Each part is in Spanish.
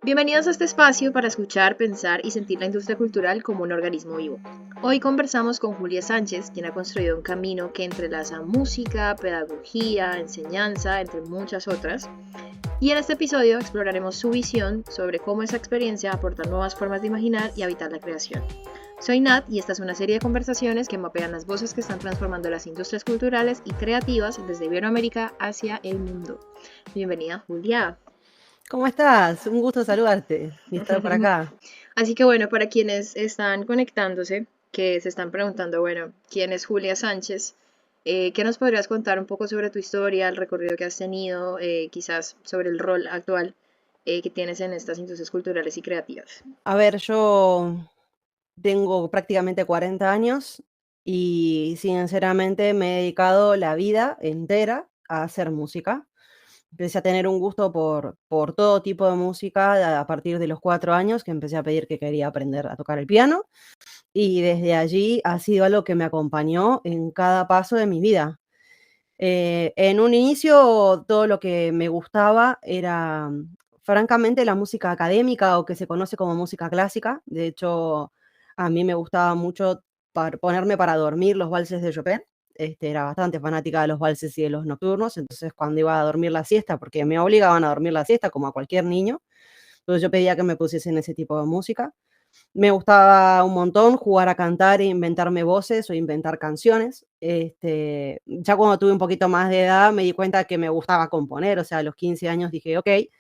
Bienvenidos a este espacio para escuchar, pensar y sentir la industria cultural como un organismo vivo. Hoy conversamos con Julia Sánchez, quien ha construido un camino que entrelaza música, pedagogía, enseñanza, entre muchas otras. Y en este episodio exploraremos su visión sobre cómo esa experiencia aporta nuevas formas de imaginar y habitar la creación. Soy Nat y esta es una serie de conversaciones que mapean las voces que están transformando las industrias culturales y creativas desde Iberoamérica hacia el mundo. Bienvenida, Julia. ¿Cómo estás? Un gusto saludarte y estar por acá. Así que bueno, para quienes están conectándose, que se están preguntando, bueno, ¿quién es Julia Sánchez? ¿Qué nos podrías contar un poco sobre tu historia, el recorrido que has tenido, quizás sobre el rol actual que tienes en estas industrias culturales y creativas? A ver, yo tengo prácticamente 40 años y sinceramente me he dedicado la vida entera a hacer música. Empecé a tener un gusto por todo tipo de música a partir de los 4 años, que empecé a pedir que quería aprender a tocar el piano, y desde allí ha sido algo que me acompañó en cada paso de mi vida. En un inicio, todo lo que me gustaba era, francamente, la música académica, o que se conoce como música clásica. De hecho, a mí me gustaba mucho ponerme para dormir los valses de Chopin. Era bastante fanática de los valses y de los nocturnos, entonces cuando iba a dormir la siesta, porque me obligaban a dormir la siesta como a cualquier niño, entonces yo pedía que me pusiesen ese tipo de música. Me gustaba un montón jugar a cantar e inventarme voces o inventar canciones. Ya cuando tuve un poquito más de edad me di cuenta que me gustaba componer, o sea, a los 15 años dije: "Okey,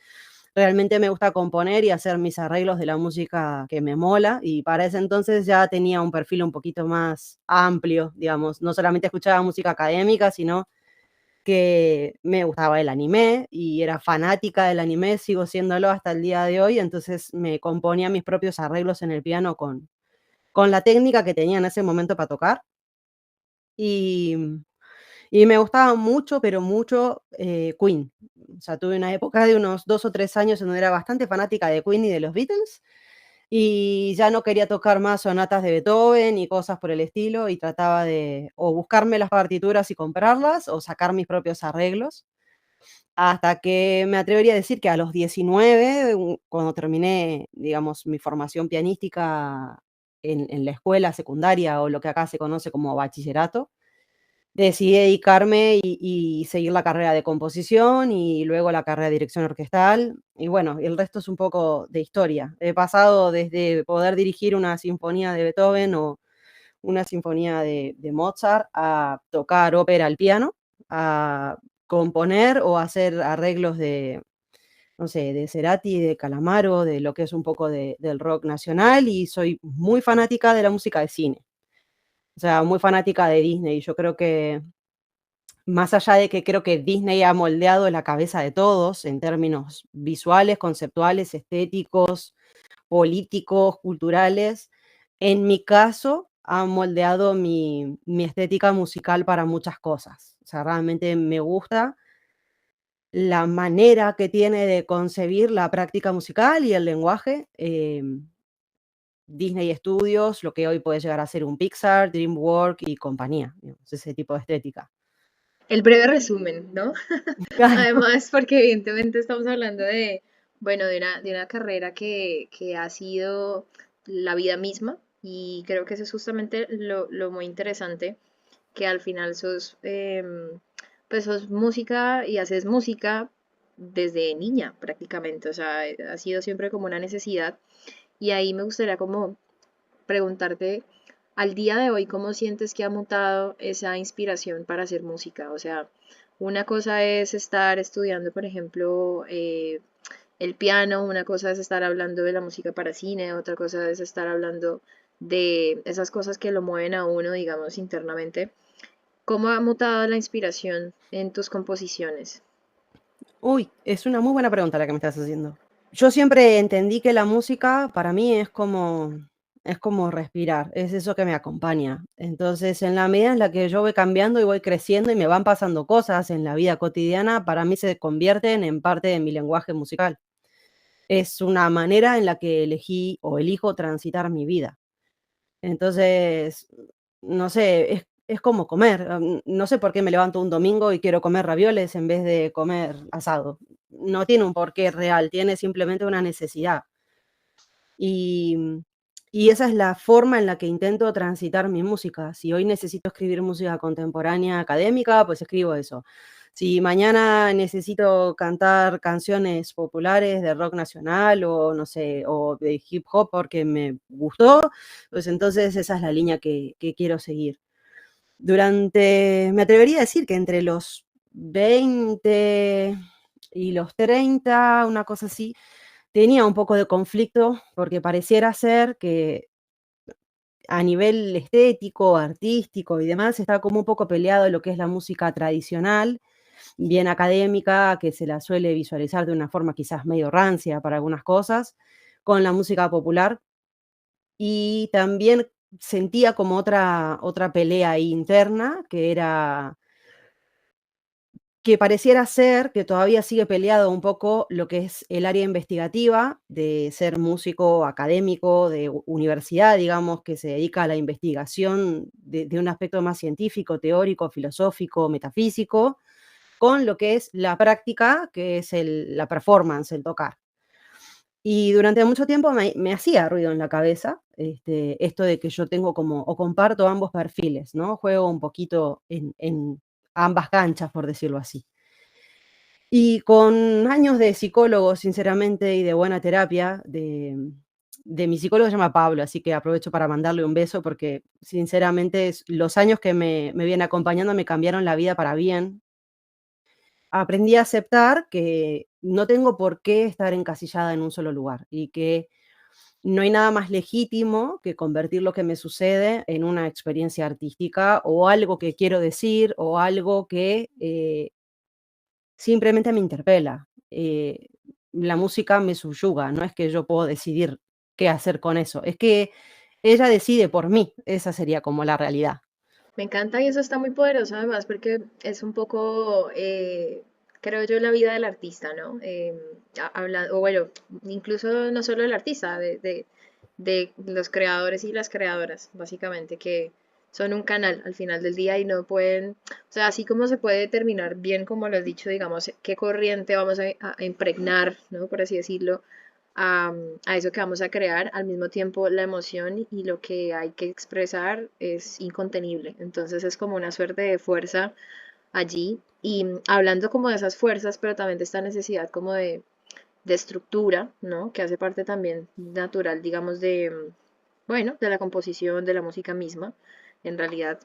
realmente me gusta componer y hacer mis arreglos de la música que me mola", y para ese entonces ya tenía un perfil un poquito más amplio, digamos, no solamente escuchaba música académica, sino que me gustaba el anime y era fanática del anime, sigo siéndolo hasta el día de hoy, entonces me componía mis propios arreglos en el piano con la técnica que tenía en ese momento para tocar. Y me gustaba mucho, pero mucho, Queen. O sea, tuve una época de unos 2 o 3 años en donde era bastante fanática de Queen y de los Beatles, y ya no quería tocar más sonatas de Beethoven y cosas por el estilo, y trataba de o buscarme las partituras y comprarlas, o sacar mis propios arreglos. Hasta que me atrevería a decir que a los 19, cuando terminé, digamos, mi formación pianística en la escuela secundaria, o lo que acá se conoce como bachillerato, decidí dedicarme y seguir la carrera de composición y luego la carrera de dirección orquestal. Y bueno, el resto es un poco de historia. He pasado desde poder dirigir una sinfonía de Beethoven o una sinfonía de Mozart, a tocar ópera al piano, a componer o hacer arreglos de, no sé, de Cerati, de Calamaro, de lo que es un poco del rock nacional, y soy muy fanática de la música de cine, o sea, muy fanática de Disney. Yo creo que, más allá de que creo que Disney ha moldeado la cabeza de todos en términos visuales, conceptuales, estéticos, políticos, culturales. En mi caso, ha moldeado mi estética musical para muchas cosas. O sea, realmente me gusta la manera que tiene de concebir la práctica musical y el lenguaje, Disney Studios, lo que hoy puede llegar a ser un Pixar, DreamWorks y compañía, digamos, ese tipo de estética. El breve resumen, ¿no? Claro. Además, porque evidentemente estamos hablando de, bueno, de una carrera que ha sido la vida misma y creo que eso es justamente lo muy interesante, que al final pues sos música y haces música desde niña prácticamente, o sea, ha sido siempre como una necesidad y ahí me gustaría como preguntarte al día de hoy, ¿cómo sientes que ha mutado esa inspiración para hacer música? O sea, una cosa es estar estudiando, por ejemplo, el piano, una cosa es estar hablando de la música para cine, otra cosa es estar hablando de esas cosas que lo mueven a uno, digamos, internamente. ¿Cómo ha mutado la inspiración en tus composiciones? Uy, es una muy buena pregunta la que me estás haciendo. Yo siempre entendí que la música para mí es como respirar, es eso que me acompaña. Entonces, en la medida en la que yo voy cambiando y voy creciendo y me van pasando cosas en la vida cotidiana, para mí se convierten en parte de mi lenguaje musical. Es una manera en la que elegí o elijo transitar mi vida. Entonces, no sé, es como comer. No sé por qué me levanto un domingo y quiero comer ravioles en vez de comer asado. No tiene un porqué real, tiene simplemente una necesidad. Y, y esa es la forma en la que intento transitar mi música. Si hoy necesito escribir música contemporánea académica, pues escribo eso. Si mañana necesito cantar canciones populares de rock nacional o no sé, o de hip hop porque me gustó, pues entonces esa es la línea que quiero seguir. Me atrevería a decir que entre los 20 y los 30, una cosa así, tenía un poco de conflicto porque pareciera ser que a nivel estético, artístico y demás está como un poco peleado lo que es la música tradicional, bien académica, que se la suele visualizar de una forma quizás medio rancia para algunas cosas, con la música popular. Y también sentía como otra pelea ahí interna, que era que pareciera ser que todavía sigue peleado un poco lo que es el área investigativa de ser músico académico de universidad, digamos, que se dedica a la investigación de un aspecto más científico, teórico, filosófico, metafísico, con lo que es la práctica, que es la performance, el tocar. Y durante mucho tiempo me hacía ruido en la cabeza, esto de que yo tengo como o comparto ambos perfiles, ¿no? Juego un poquito en ambas canchas, por decirlo así. Y con años de psicólogo, sinceramente, y de buena terapia, de mi psicólogo se llama Pablo, así que aprovecho para mandarle un beso porque, sinceramente, los años que me viene acompañando me cambiaron la vida para bien. Aprendí a aceptar que no tengo por qué estar encasillada en un solo lugar y que no hay nada más legítimo que convertir lo que me sucede en una experiencia artística o algo que quiero decir o algo que simplemente me interpela. La música me subyuga, no es que yo puedo decidir qué hacer con eso, es que ella decide por mí, esa sería como la realidad. Me encanta y eso está muy poderoso además porque es un poco, creo yo, la vida del artista, ¿no? O bueno, incluso no solo del artista, de los creadores y las creadoras, básicamente, que son un canal al final del día y no pueden, o sea, así como se puede determinar bien, como lo has dicho, digamos, qué corriente vamos a impregnar, ¿no? Por así decirlo a eso que vamos a crear, al mismo tiempo la emoción y lo que hay que expresar es incontenible. Entonces es como una suerte de fuerza allí. Y hablando como de esas fuerzas, pero también de esta necesidad como de estructura, ¿no? Que hace parte también natural, digamos, bueno, de la composición, de la música misma, en realidad.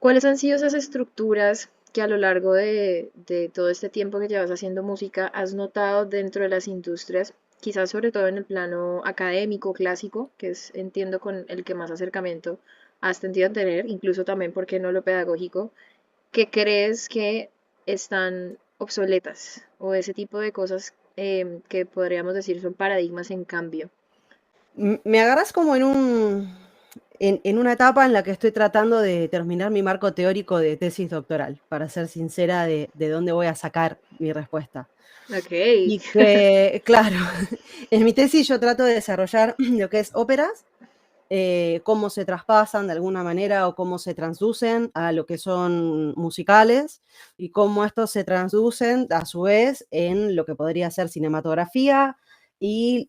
¿Cuáles han sido esas estructuras que a lo largo de todo este tiempo que llevas haciendo música has notado dentro de las industrias, quizás sobre todo en el plano académico, clásico, que es, entiendo, con el que más acercamiento has tenido a tener, incluso también, ¿por qué no lo pedagógico, que crees que están obsoletas o ese tipo de cosas que podríamos decir son paradigmas en cambio? Me agarras como en una etapa en la que estoy tratando de terminar mi marco teórico de tesis doctoral, para ser sincera de dónde voy a sacar mi respuesta. Ok, Y que, claro, en mi tesis yo trato de desarrollar lo que es óperas, cómo se traspasan de alguna manera o cómo se transducen a lo que son musicales y cómo estos se transducen a su vez en lo que podría ser cinematografía y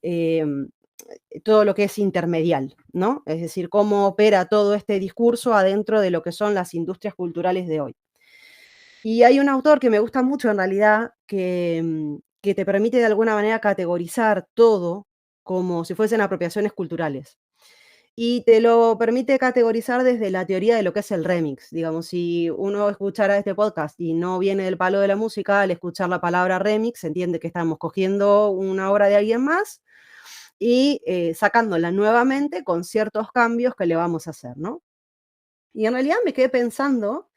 todo lo que es intermedial, ¿no? Es decir, cómo opera todo este discurso adentro de lo que son las industrias culturales de hoy. Y hay un autor que me gusta mucho en realidad, que te permite de alguna manera categorizar todo como si fuesen apropiaciones culturales. Y te lo permite categorizar desde la teoría de lo que es el remix. Digamos, si uno escuchara este podcast y no viene del palo de la música, al escuchar la palabra remix, se entiende que estamos cogiendo una obra de alguien más y sacándola nuevamente con ciertos cambios que le vamos a hacer, ¿no? Y en realidad me quedé pensando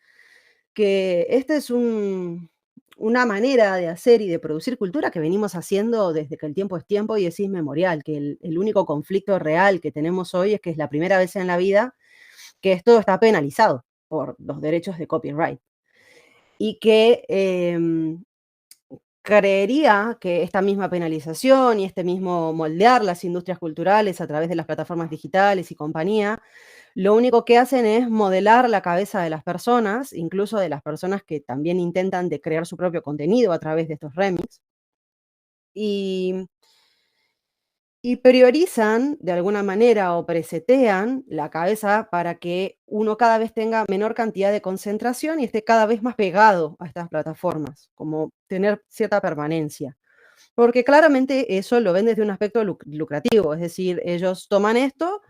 que esta es una manera de hacer y de producir cultura que venimos haciendo desde que el tiempo es tiempo y es inmemorial, que el único conflicto real que tenemos hoy es que es la primera vez en la vida que esto está penalizado por los derechos de copyright. Y que creería que esta misma penalización y este mismo moldear las industrias culturales a través de las plataformas digitales y compañía, Lo único que hacen es modelar la cabeza de las personas, incluso de las personas que también intentan de crear su propio contenido a través de estos remix, y y priorizan de alguna manera o presetean la cabeza para que uno cada vez tenga menor cantidad de concentración y esté cada vez más pegado a estas plataformas, como tener cierta permanencia. Porque claramente eso lo ven desde un aspecto lucrativo, es decir, ellos toman esto,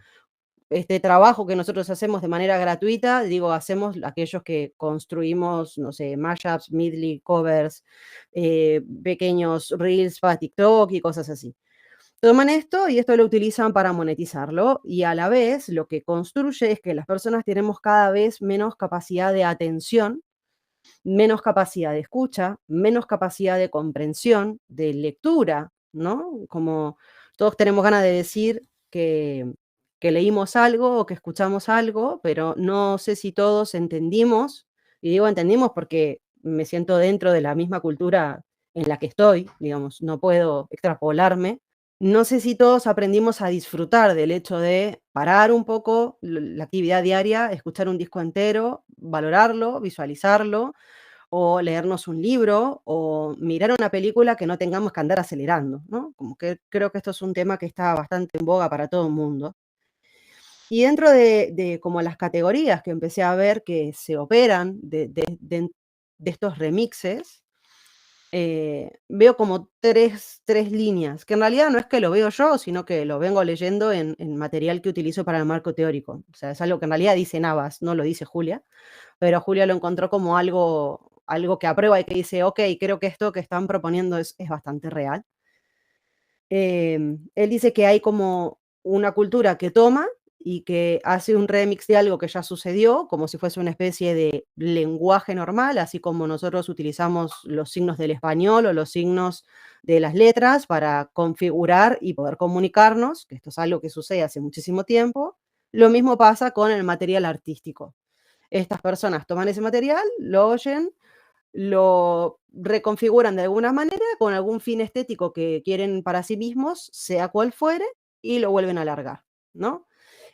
este trabajo que nosotros hacemos de manera gratuita, digo, hacemos aquellos que construimos, no sé, mashups, medley, covers, pequeños reels para TikTok y cosas así. Toman esto y esto lo utilizan para monetizarlo y a la vez lo que construye es que las personas tenemos cada vez menos capacidad de atención, menos capacidad de escucha, menos capacidad de comprensión, de lectura, ¿no? Como todos tenemos ganas de decir que leímos algo o que escuchamos algo, pero no sé si todos entendimos, y digo entendimos porque me siento dentro de la misma cultura en la que estoy, digamos, no puedo extrapolarme. No sé si todos aprendimos a disfrutar del hecho de parar un poco la actividad diaria, escuchar un disco entero, valorarlo, visualizarlo, o leernos un libro, o mirar una película que no tengamos que andar acelerando, ¿no? Como que creo que esto es un tema que está bastante en boga para todo el mundo. Y dentro de como las categorías que empecé a ver que se operan de estos remixes, veo como tres líneas, que en realidad no es que lo veo yo, sino que lo vengo leyendo en material que utilizo para el marco teórico. O sea, es algo que en realidad dice Navas, no lo dice Julia, pero Julia lo encontró como algo que aprueba y que dice: "Okey, creo que esto que están proponiendo es bastante real". Él dice que hay como una cultura que toma y que hace un remix de algo que ya sucedió, como si fuese una especie de lenguaje normal, así como nosotros utilizamos los signos del español o los signos de las letras para configurar y poder comunicarnos, que esto es algo que sucede hace muchísimo tiempo. Lo mismo pasa con el material artístico. Estas personas toman ese material, lo oyen, lo reconfiguran de alguna manera con algún fin estético que quieren para sí mismos, sea cual fuere, y lo vuelven a alargar, ¿no?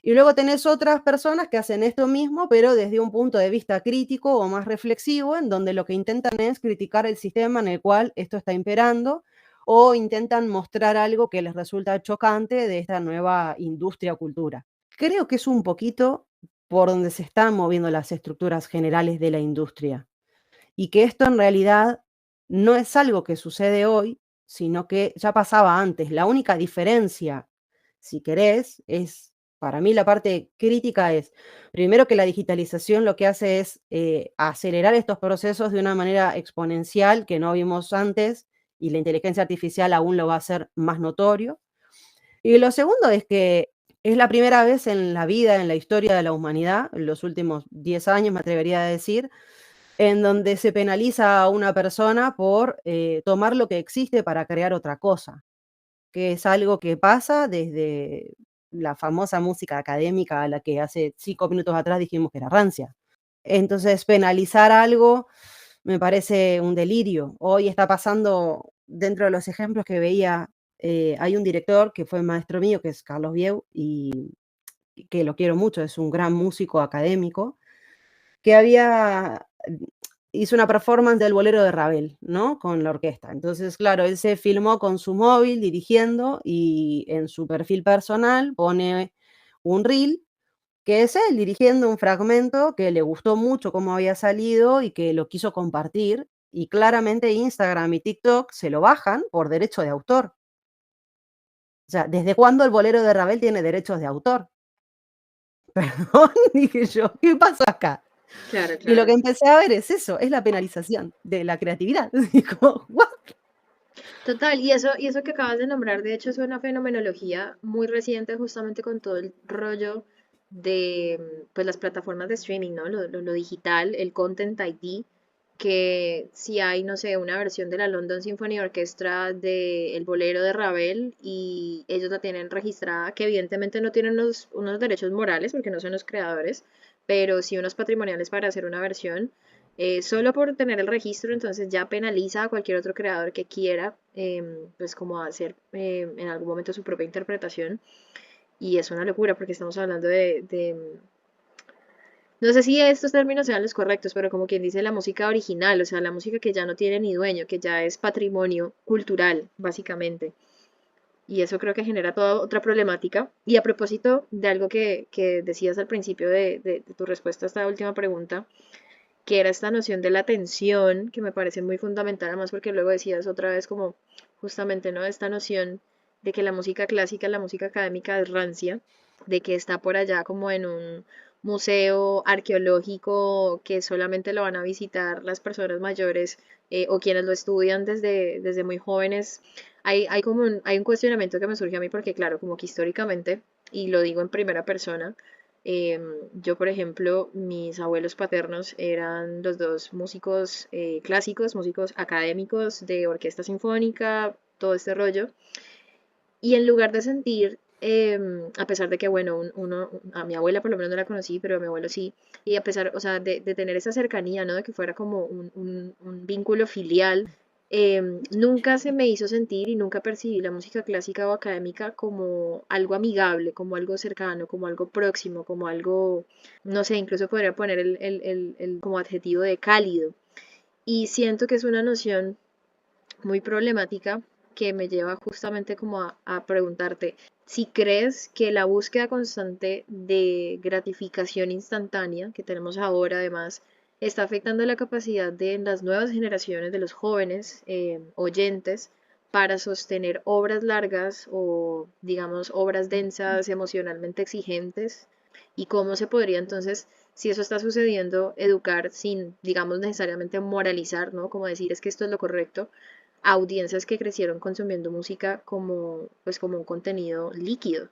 Y luego tenés otras personas que hacen esto mismo, pero desde un punto de vista crítico o más reflexivo, en donde lo que intentan es criticar el sistema en el cual esto está imperando o intentan mostrar algo que les resulta chocante de esta nueva industria o cultura. Creo que es un poquito por donde se están moviendo las estructuras generales de la industria. Y que esto en realidad no es algo que sucede hoy, sino que ya pasaba antes. La única diferencia, si querés, es, para mí la parte crítica es, primero que la digitalización lo que hace es acelerar estos procesos de una manera exponencial que no vimos antes y la inteligencia artificial aún lo va a hacer más notorio. Y lo segundo es que es la primera vez en la vida, en la historia de la humanidad, en los últimos 10 años me atrevería a decir, en donde se penaliza a una persona por, tomar lo que existe para crear otra cosa, que es algo que pasa desde la famosa música académica a la que hace 5 minutos atrás dijimos que era rancia. Entonces, penalizar algo me parece un delirio. Hoy está pasando, dentro de los ejemplos que veía, hay un director que fue maestro mío, que es Carlos Bieu, y que lo quiero mucho, es un gran músico académico, que hizo una performance del Bolero de Ravel, ¿no? Con la orquesta. Entonces, claro, él se filmó con su móvil dirigiendo y en su perfil personal pone un reel que es él dirigiendo un fragmento que le gustó mucho cómo había salido y que lo quiso compartir, y claramente Instagram y TikTok se lo bajan por derecho de autor. O sea, ¿desde cuándo el Bolero de Ravel tiene derechos de autor? Perdón, dije yo, ¿qué pasó acá? Claro, Y lo que claro. empecé a ver es eso, es la penalización de la creatividad. Y como, ¿what? Total, y eso que acabas de nombrar, de hecho, es una fenomenología muy reciente justamente con todo el rollo de pues las plataformas de streaming, ¿no? Lo digital, el Content ID, que si hay, no sé, una versión de la London Symphony Orchestra de El Bolero de Ravel y ellos la tienen registrada, que evidentemente no tienen unos derechos morales porque no son los creadores, pero sí unos patrimoniales para hacer una versión solo por tener el registro, entonces ya penaliza a cualquier otro creador que quiera, pues como hacer en algún momento su propia interpretación. Y es una locura porque estamos hablando de No sé si estos términos sean los correctos, pero como quien dice la música original, o sea, la música que ya no tiene ni dueño, que ya es patrimonio cultural, básicamente. Y eso creo que genera toda otra problemática. Y a propósito de algo que decías al principio de tu respuesta a esta última pregunta, que era esta noción de la atención, que me parece muy fundamental, además porque luego decías otra vez como justamente, ¿no? Esta noción de que la música clásica, la música académica es rancia, de que está por allá como en un museo arqueológico que solamente lo van a visitar las personas mayores o quienes lo estudian desde muy jóvenes. Hay un cuestionamiento que me surge a mí porque, claro, como que históricamente, y lo digo en primera persona, yo, por ejemplo, mis abuelos paternos eran los dos músicos clásicos, músicos académicos de orquesta sinfónica, todo este rollo. Y en lugar de sentir, a pesar de que, bueno, a mi abuela por lo menos no la conocí, pero a mi abuelo sí, y a pesar, o sea, de tener esa cercanía, ¿no? De que fuera como un vínculo filial, nunca se me hizo sentir y nunca percibí la música clásica o académica como algo amigable, como algo cercano, como algo próximo, como algo, no sé, incluso podría poner como adjetivo de cálido. Y siento que es una noción muy problemática que me lleva justamente como a preguntarte si crees que la búsqueda constante de gratificación instantánea que tenemos ahora además está afectando la capacidad de las nuevas generaciones de los jóvenes oyentes para sostener obras largas o digamos obras densas, emocionalmente exigentes y cómo se podría entonces, si eso está sucediendo, educar sin, digamos, necesariamente moralizar, ¿no? Como decir es que esto es lo correcto, a audiencias que crecieron consumiendo música como, pues, como un contenido líquido.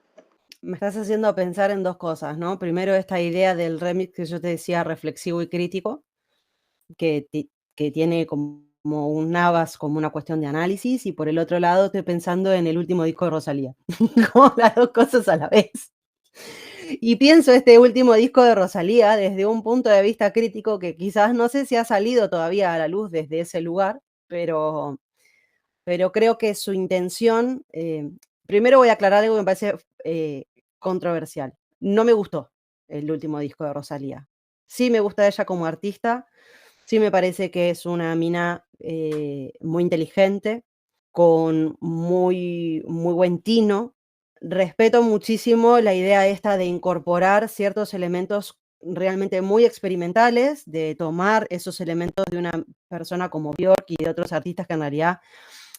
Me estás haciendo pensar en 2 cosas, ¿no? Primero, esta idea del remix que yo te decía reflexivo y crítico, que tiene como un navas, como una cuestión de análisis, y por el otro lado estoy pensando en el último disco de Rosalía, como las 2 cosas a la vez. Y pienso este último disco de Rosalía desde un punto de vista crítico que quizás no sé si ha salido todavía a la luz desde ese lugar, pero creo que su intención, primero voy a aclarar algo que me parece, controversial. No me gustó el último disco de Rosalía. Sí me gusta ella como artista, sí me parece que es una mina, muy inteligente, con muy buen tino. Respeto muchísimo la idea esta de incorporar ciertos elementos realmente muy experimentales, de tomar esos elementos de una persona como Björk y de otros artistas que en realidad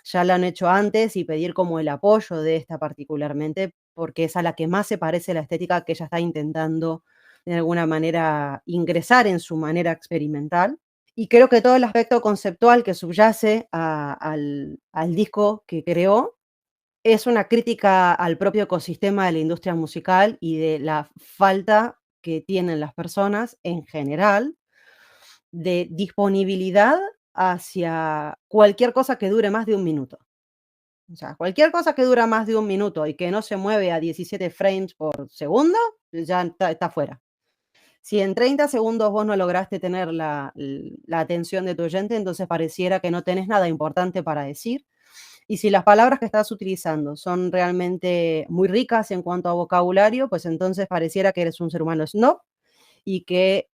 ya lo han hecho antes y pedir como el apoyo de esta particularmente, porque es a la que más se parece la estética que ella está intentando de alguna manera ingresar en su manera experimental. Y creo que todo el aspecto conceptual que subyace al disco que creó es una crítica al propio ecosistema de la industria musical y de la falta que tienen las personas en general de disponibilidad hacia cualquier cosa que dure más de un minuto. O sea, cualquier cosa que dura más de un minuto y que no se mueve a 17 frames por segundo, ya está fuera. Si en 30 segundos vos no lograste tener la atención de tu oyente, entonces pareciera que no tenés nada importante para decir. Y si las palabras que estás utilizando son realmente muy ricas en cuanto a vocabulario, pues entonces pareciera que eres un ser humano snob y que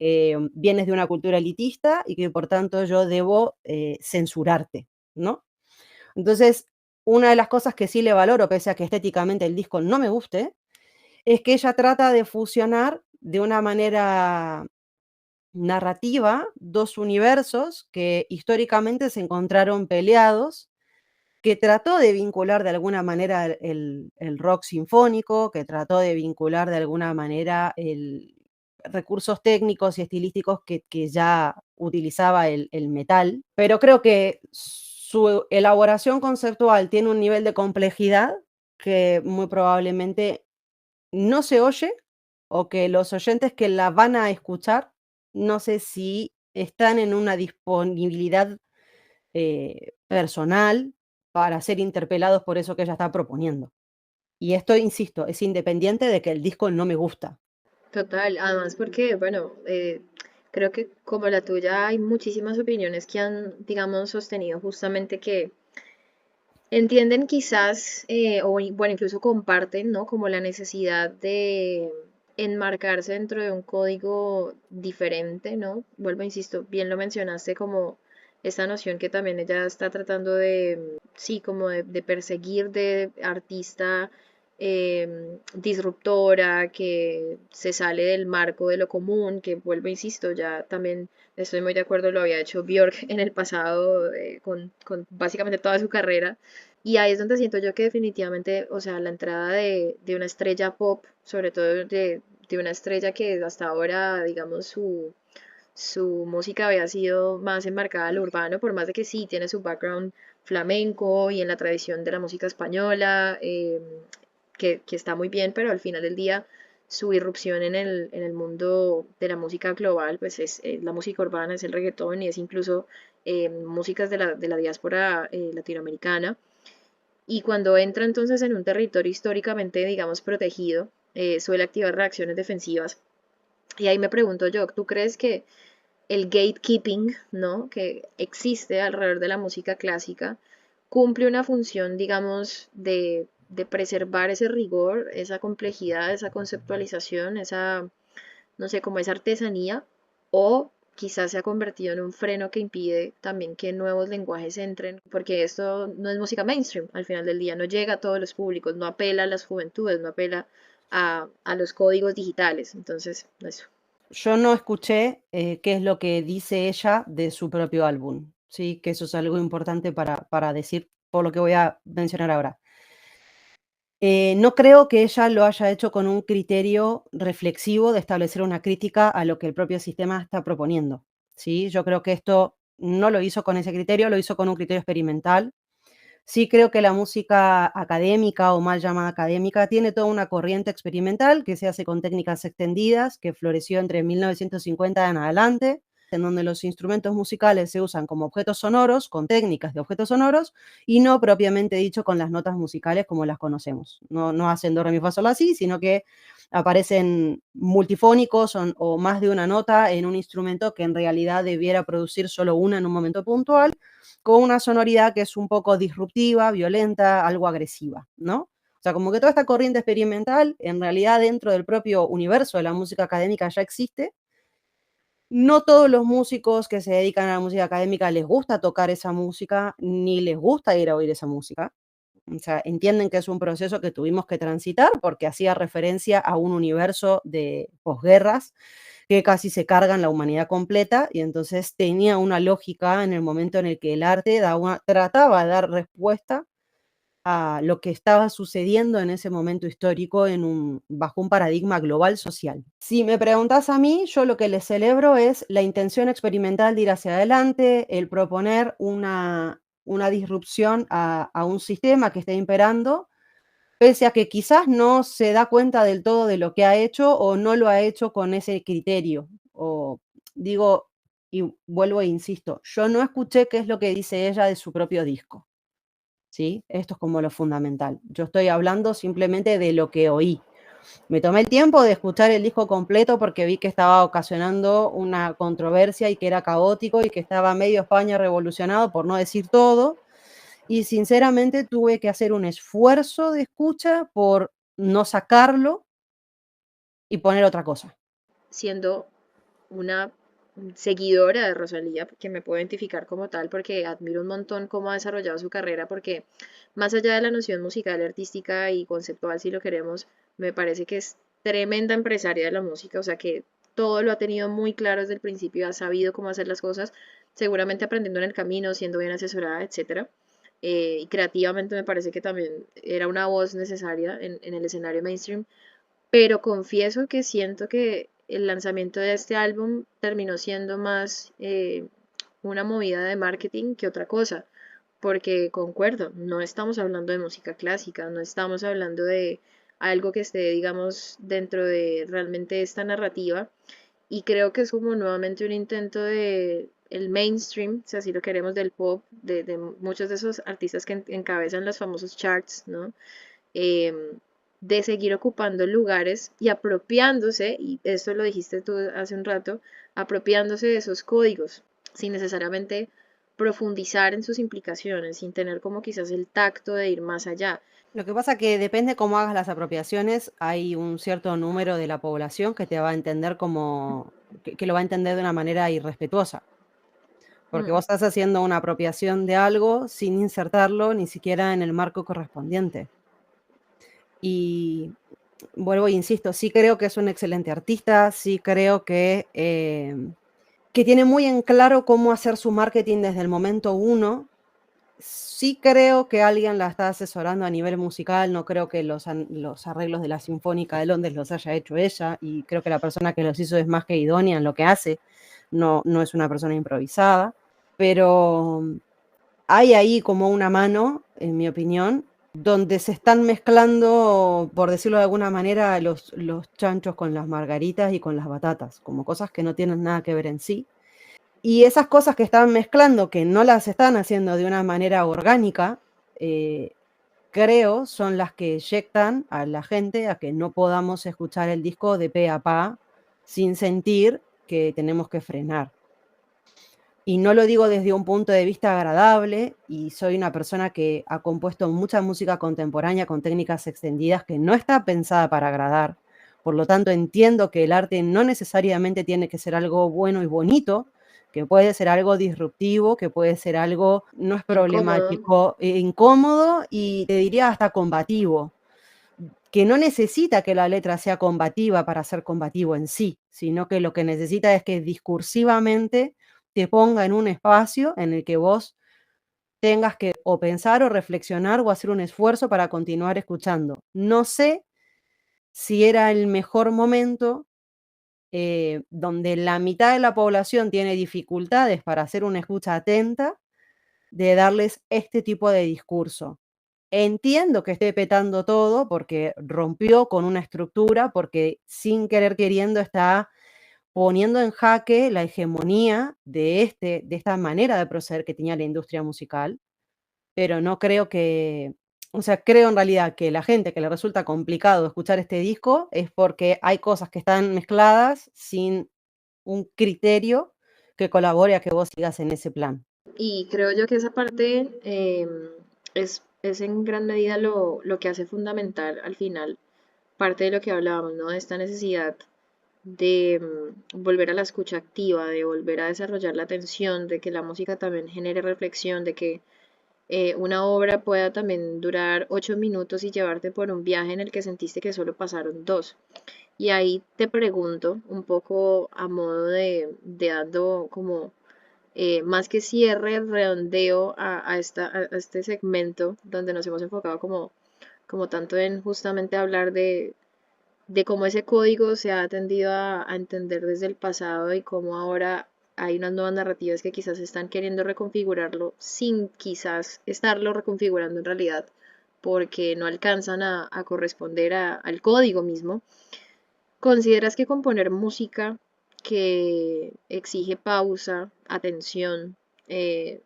vienes de una cultura elitista y que por tanto yo debo censurarte, ¿no? Entonces, una de las cosas que sí le valoro, pese a que estéticamente el disco no me guste, es que ella trata de fusionar de una manera narrativa 2 universos que históricamente se encontraron peleados, que trató de vincular de alguna manera el rock sinfónico, que trató de vincular de alguna manera el recursos técnicos y estilísticos que ya utilizaba el metal, pero creo que su elaboración conceptual tiene un nivel de complejidad que muy probablemente no se oye, o que los oyentes que la van a escuchar, no sé si están en una disponibilidad personal para ser interpelados por eso que ella está proponiendo. Y esto, insisto, es independiente de que el disco no me gusta. Total, además porque, bueno, creo que como la tuya hay muchísimas opiniones que han, digamos, sostenido justamente que entienden quizás, bueno, incluso comparten, ¿no? Como la necesidad enmarcarse dentro de un código diferente, ¿no? Vuelvo, insisto, bien lo mencionaste como esta noción que también ella está tratando de, sí, como de perseguir de artista disruptora, que se sale del marco de lo común, que vuelvo, insisto, ya también estoy muy de acuerdo, lo había hecho Björk en el pasado con básicamente toda su carrera. Y ahí es donde siento yo que definitivamente, o sea, la entrada de una estrella pop, sobre todo de una estrella que hasta ahora, digamos, su música había sido más enmarcada al urbano, por más de que sí tiene su background flamenco y en la tradición de la música española, que está muy bien, pero al final del día su irrupción en el mundo de la música global, pues es la música urbana, es el reggaetón y es incluso músicas de la diáspora latinoamericana. Y cuando entra entonces en un territorio históricamente, digamos, protegido, suele activar reacciones defensivas. Y ahí me pregunto yo, ¿tú crees que el gatekeeping, ¿no? que existe alrededor de la música clásica cumple una función, digamos, de preservar ese rigor, esa complejidad, esa conceptualización, esa, no sé, como esa artesanía, o quizás se ha convertido en un freno que impide también que nuevos lenguajes entren, porque esto no es música mainstream, al final del día no llega a todos los públicos, no apela a las juventudes, no apela a los códigos digitales, entonces, eso. Yo no escuché, qué es lo que dice ella de su propio álbum, ¿sí? Que eso es algo importante para decir por lo que voy a mencionar ahora. No creo que ella lo haya hecho con un criterio reflexivo de establecer una crítica a lo que el propio sistema está proponiendo, ¿sí? Yo creo que esto no lo hizo con ese criterio, lo hizo con un criterio experimental. Sí creo que la música académica, o mal llamada académica, tiene toda una corriente experimental que se hace con técnicas extendidas, que floreció entre 1950 en adelante, en donde los instrumentos musicales se usan como objetos sonoros, con técnicas de objetos sonoros, y no propiamente dicho con las notas musicales como las conocemos. No hacen do, re, mi, fa, sol, la, si, sino que aparecen multifónicos o más de una nota en un instrumento que en realidad debiera producir solo una en un momento puntual, con una sonoridad que es un poco disruptiva, violenta, algo agresiva, ¿no? O sea, como que toda esta corriente experimental, en realidad dentro del propio universo de la música académica ya existe. No todos los músicos que se dedican a la música académica les gusta tocar esa música, ni les gusta ir a oír esa música. O sea, entienden que es un proceso que tuvimos que transitar porque hacía referencia a un universo de posguerras que casi se cargan la humanidad completa, y entonces tenía una lógica en el momento en el que el arte trataba de dar respuesta a lo que estaba sucediendo en ese momento histórico bajo un paradigma global social. Si me preguntas a mí, yo lo que le celebro es la intención experimental de ir hacia adelante, el proponer una disrupción a un sistema que esté imperando, pese a que quizás no se da cuenta del todo de lo que ha hecho o no lo ha hecho con ese criterio. O digo, y vuelvo e insisto, yo no escuché qué es lo que dice ella de su propio disco, ¿sí? Esto es como lo fundamental. Yo estoy hablando simplemente de lo que oí. Me tomé el tiempo de escuchar el disco completo porque vi que estaba ocasionando una controversia y que era caótico y que estaba medio España revolucionado, por no decir todo, y sinceramente tuve que hacer un esfuerzo de escucha por no sacarlo y poner otra cosa. Siendo una seguidora de Rosalía, que me puedo identificar como tal porque admiro un montón cómo ha desarrollado su carrera, porque más allá de la noción musical, artística y conceptual, si lo queremos, me parece que es tremenda empresaria de la música, o sea que todo lo ha tenido muy claro desde el principio, ha sabido cómo hacer las cosas, seguramente aprendiendo en el camino, siendo bien asesorada, etcétera. Y creativamente me parece que también era una voz necesaria en el escenario mainstream, pero confieso que siento que el lanzamiento de este álbum terminó siendo más una movida de marketing que otra cosa, porque concuerdo, no estamos hablando de música clásica, no estamos hablando de algo que esté, digamos, dentro de realmente esta narrativa, y creo que es como nuevamente un intento de el mainstream, si así lo queremos, del pop, de muchos de esos artistas que encabezan los famosos charts, ¿no? em, de seguir ocupando lugares y apropiándose, y esto lo dijiste tú hace un rato, apropiándose de esos códigos, sin necesariamente profundizar en sus implicaciones, sin tener como quizás el tacto de ir más allá. Lo que pasa que depende cómo hagas las apropiaciones, hay un cierto número de la población que te va a entender como, que lo va a entender de una manera irrespetuosa, porque Mm, vos estás haciendo una apropiación de algo sin insertarlo ni siquiera en el marco correspondiente. Y vuelvo e insisto, sí creo que es un excelente artista, sí creo que tiene muy en claro cómo hacer su marketing desde el momento uno. Sí creo que alguien la está asesorando a nivel musical, no creo que los arreglos de la Sinfónica de Londres los haya hecho ella, y creo que la persona que los hizo es más que idónea en lo que hace, no es una persona improvisada, pero hay ahí como una mano, en mi opinión, donde se están mezclando, por decirlo de alguna manera, los chanchos con las margaritas y con las batatas, como cosas que no tienen nada que ver en sí. Y esas cosas que están mezclando, que no las están haciendo de una manera orgánica, eh, creo son las que eyectan a la gente a que no podamos escuchar el disco de pe a pa sin sentir que tenemos que frenar. Y no lo digo desde un punto de vista agradable, y soy una persona que ha compuesto mucha música contemporánea con técnicas extendidas que no está pensada para agradar. Por lo tanto, entiendo que el arte no necesariamente tiene que ser algo bueno y bonito, que puede ser algo disruptivo, que puede ser algo, no es incómodo. problemático, incómodo y te diría hasta combativo, que no necesita que la letra sea combativa para ser combativo en sí, sino que lo que necesita es que discursivamente te ponga en un espacio en el que vos tengas que o pensar o reflexionar o hacer un esfuerzo para continuar escuchando. No sé si era el mejor momento, donde la mitad de la población tiene dificultades para hacer una escucha atenta, de darles este tipo de discurso. Entiendo que esté petando todo porque rompió con una estructura, porque sin querer queriendo está poniendo en jaque la hegemonía de esta manera de proceder que tenía la industria musical, pero no creo que, o sea, creo en realidad que la gente que le resulta complicado escuchar este disco es porque hay cosas que están mezcladas sin un criterio que colabore a que vos sigas en ese plan. Y creo yo que esa parte es en gran medida lo que hace fundamental al final, parte de lo que hablábamos, ¿no? De esta necesidad de volver a la escucha activa, de volver a desarrollar la atención, de que la música también genere reflexión, de que una obra pueda también durar 8 minutos y llevarte por un viaje en el que sentiste que solo pasaron dos. Y ahí te pregunto, un poco a modo de dando como más que cierre, redondeo a este segmento donde nos hemos enfocado como tanto en justamente hablar de cómo ese código se ha tendido a entender desde el pasado y cómo ahora hay unas nuevas narrativas que quizás están queriendo reconfigurarlo sin quizás estarlo reconfigurando en realidad porque no alcanzan a corresponder al código mismo. ¿Consideras que componer música que exige pausa, atención, eh,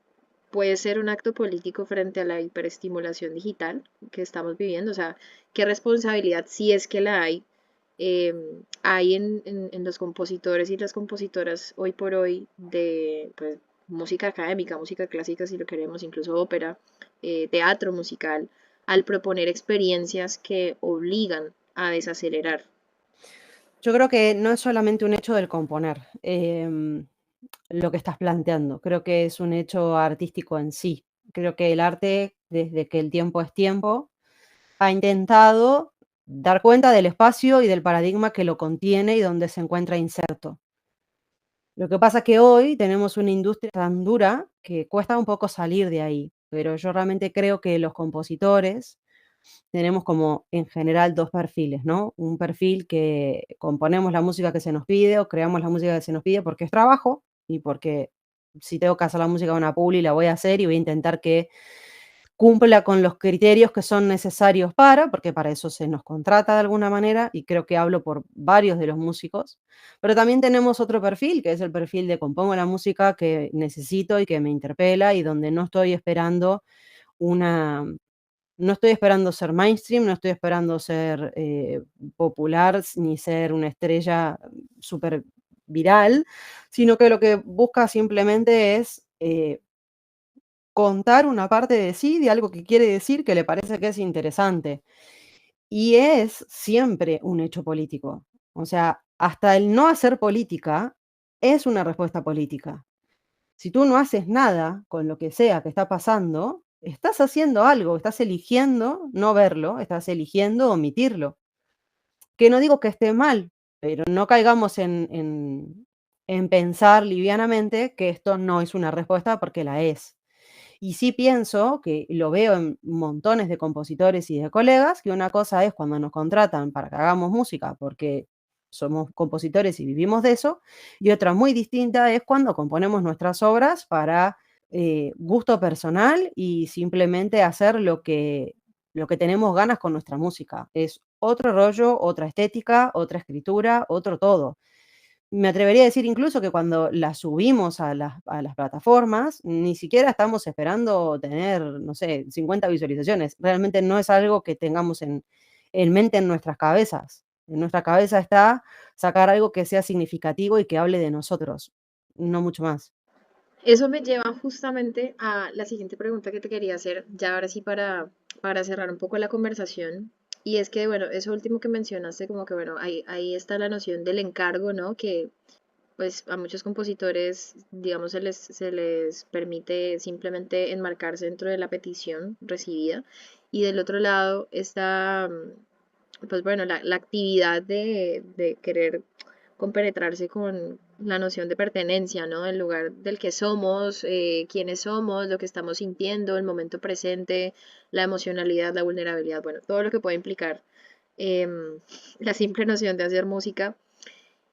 puede ser un acto político frente a la hiperestimulación digital que estamos viviendo? O sea, ¿qué responsabilidad, si es que la eh, hay en los compositores y las compositoras hoy por hoy de pues, música académica, música clásica, si lo queremos, incluso ópera, teatro musical, al proponer experiencias que obligan a desacelerar? Yo creo que no es solamente un hecho del componer, lo que estás planteando, creo que es un hecho artístico en sí. Creo que el arte, desde que el tiempo es tiempo, ha intentado dar cuenta del espacio y del paradigma que lo contiene y donde se encuentra inserto. Lo que pasa es que hoy tenemos una industria tan dura que cuesta un poco salir de ahí, pero yo realmente creo que los compositores tenemos como en general 2 perfiles, ¿no? Un perfil que componemos la música que se nos pide o creamos la música que se nos pide porque es trabajo y porque si tengo que hacer la música de una publi la voy a hacer y voy a intentar que cumpla con los criterios que son necesarios porque para eso se nos contrata de alguna manera, y creo que hablo por varios de los músicos. Pero también tenemos otro perfil, que es el perfil de compongo la música que necesito y que me interpela, y donde una no estoy esperando ser mainstream, no estoy esperando ser, popular, ni ser una estrella súper viral, sino que lo que busca simplemente es, contar una parte de sí, de algo que quiere decir, que le parece que es interesante. Y es siempre un hecho político. O sea, hasta el no hacer política es una respuesta política. Si tú no haces nada con lo que sea que está pasando, estás haciendo algo, estás eligiendo no verlo, estás eligiendo omitirlo. Que no digo que esté mal, pero no caigamos en pensar livianamente que esto no es una respuesta porque la es. Y sí pienso, que lo veo en montones de compositores y de colegas, que una cosa es cuando nos contratan para que hagamos música porque somos compositores y vivimos de eso, y otra muy distinta es cuando componemos nuestras obras para gusto personal y simplemente hacer lo que tenemos ganas con nuestra música. Es otro rollo, otra estética, otra escritura, otro todo. Me atrevería a decir incluso que cuando la subimos a las plataformas, ni siquiera estamos esperando tener, no sé, 50 visualizaciones. Realmente no es algo que tengamos en mente en nuestras cabezas. En nuestra cabeza está sacar algo que sea significativo y que hable de nosotros, no mucho más. Eso me lleva justamente a la siguiente pregunta que te quería hacer, ya ahora sí para cerrar un poco la conversación. Y es que, bueno, eso último que mencionaste, como que, bueno, ahí está la noción del encargo, ¿no? Que pues a muchos compositores, digamos, se les permite simplemente enmarcarse dentro de la petición recibida. Y del otro lado está, pues bueno, la actividad de querer compenetrarse con la noción de pertenencia, ¿no? El lugar del que somos, quiénes somos, lo que estamos sintiendo, el momento presente, la emocionalidad, la vulnerabilidad, bueno, todo lo que puede implicar la simple noción de hacer música.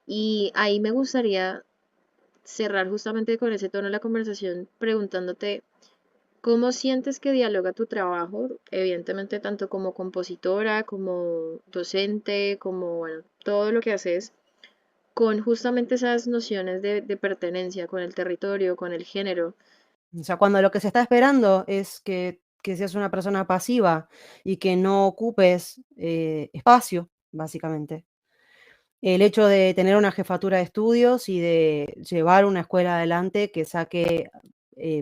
Y ahí me gustaría cerrar justamente con ese tono de la conversación preguntándote cómo sientes que dialoga tu trabajo, evidentemente tanto como compositora, como docente, como bueno, todo lo que haces, con justamente esas nociones de pertenencia, con el territorio, con el género. O sea, cuando lo que se está esperando es que seas una persona pasiva y que no ocupes espacio, básicamente. El hecho de tener una jefatura de estudios y de llevar una escuela adelante que saque,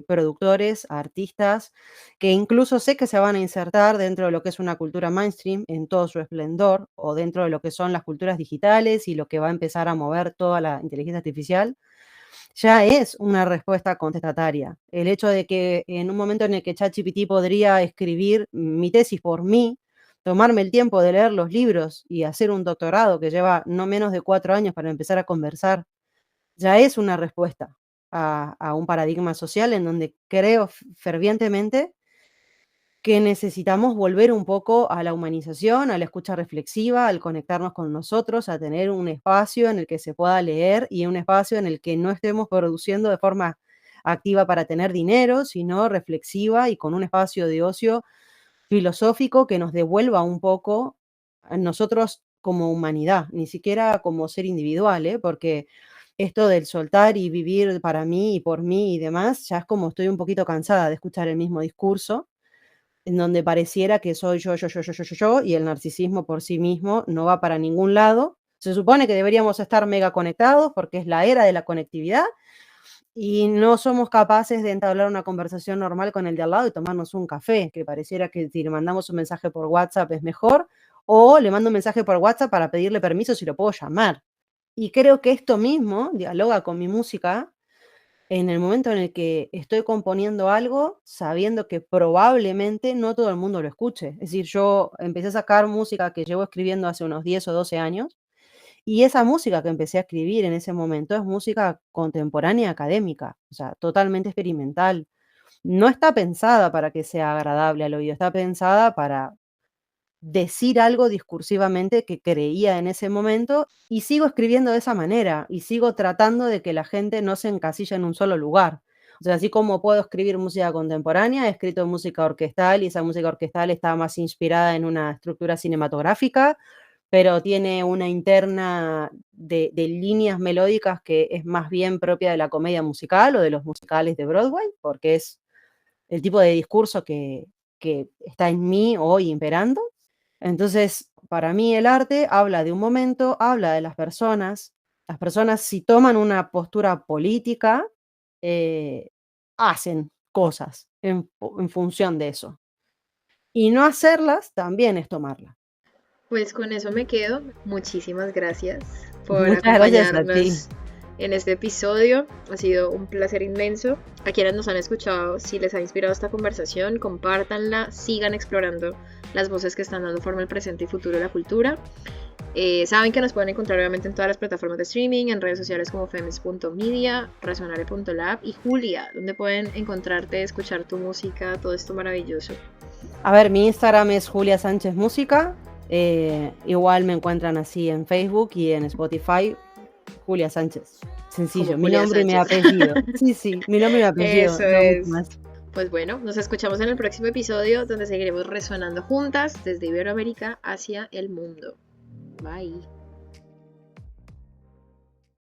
productores, artistas, que incluso sé que se van a insertar dentro de lo que es una cultura mainstream en todo su esplendor, o dentro de lo que son las culturas digitales y lo que va a empezar a mover toda la inteligencia artificial, ya es una respuesta contestataria. El hecho de que en un momento en el que ChatGPT podría escribir mi tesis por mí, tomarme el tiempo de leer los libros y hacer un doctorado que lleva no menos de 4 años para empezar a conversar, ya es una respuesta a un paradigma social en donde creo fervientemente que necesitamos volver un poco a la humanización, a la escucha reflexiva, al conectarnos con nosotros, a tener un espacio en el que se pueda leer y un espacio en el que no estemos produciendo de forma activa para tener dinero, sino reflexiva y con un espacio de ocio filosófico que nos devuelva un poco a nosotros como humanidad, ni siquiera como ser individual, ¿eh? Porque esto del soltar y vivir para mí y por mí y demás, ya es como estoy un poquito cansada de escuchar el mismo discurso en donde pareciera que soy yo, y el narcisismo por sí mismo no va para ningún lado. Se supone que deberíamos estar mega conectados porque es la era de la conectividad y no somos capaces de entablar una conversación normal con el de al lado y tomarnos un café, que pareciera que si le mandamos un mensaje por WhatsApp es mejor, o le mando un mensaje por WhatsApp para pedirle permiso si lo puedo llamar. Y creo que esto mismo dialoga con mi música en el momento en el que estoy componiendo algo, sabiendo que probablemente no todo el mundo lo escuche. Es decir, yo empecé a sacar música que llevo escribiendo hace unos 10 o 12 años, y esa música que empecé a escribir en ese momento es música contemporánea académica, o sea, totalmente experimental. No está pensada para que sea agradable al oído, está pensada para decir algo discursivamente que creía en ese momento y sigo escribiendo de esa manera y sigo tratando de que la gente no se encasille en un solo lugar. O sea, así como puedo escribir música contemporánea, he escrito música orquestal y esa música orquestal está más inspirada en una estructura cinematográfica, pero tiene una interna de líneas melódicas que es más bien propia de la comedia musical o de los musicales de Broadway, porque es el tipo de discurso que está en mí hoy imperando. Entonces, para mí el arte habla de un momento, habla de las personas. Las personas si toman una postura política, eh, hacen cosas en función de eso. Y no hacerlas también es tomarla. Pues con eso me quedo. Muchísimas gracias por Muchas gracias a ti. acompañarnos en este episodio. Ha sido un placer inmenso. A quienes nos han escuchado, si les ha inspirado esta conversación, compártanla, sigan explorando las voces que están dando forma al presente y futuro de la cultura. Saben que nos pueden encontrar obviamente en todas las plataformas de streaming, en redes sociales como femes.media, razonare.lab y Julia, donde pueden encontrarte, escuchar tu música, todo esto maravilloso. A ver, mi Instagram es Julia Sánchez Música. Igual me encuentran así en Facebook y en Spotify, Julia Sánchez. Sencillo, Como mi Julia nombre y mi Sánchez. apellido. Sí, mi nombre y mi apellido, Eso no mucho es. más. Pues bueno, nos escuchamos en el próximo episodio donde seguiremos resonando juntas desde Iberoamérica hacia el mundo. Bye.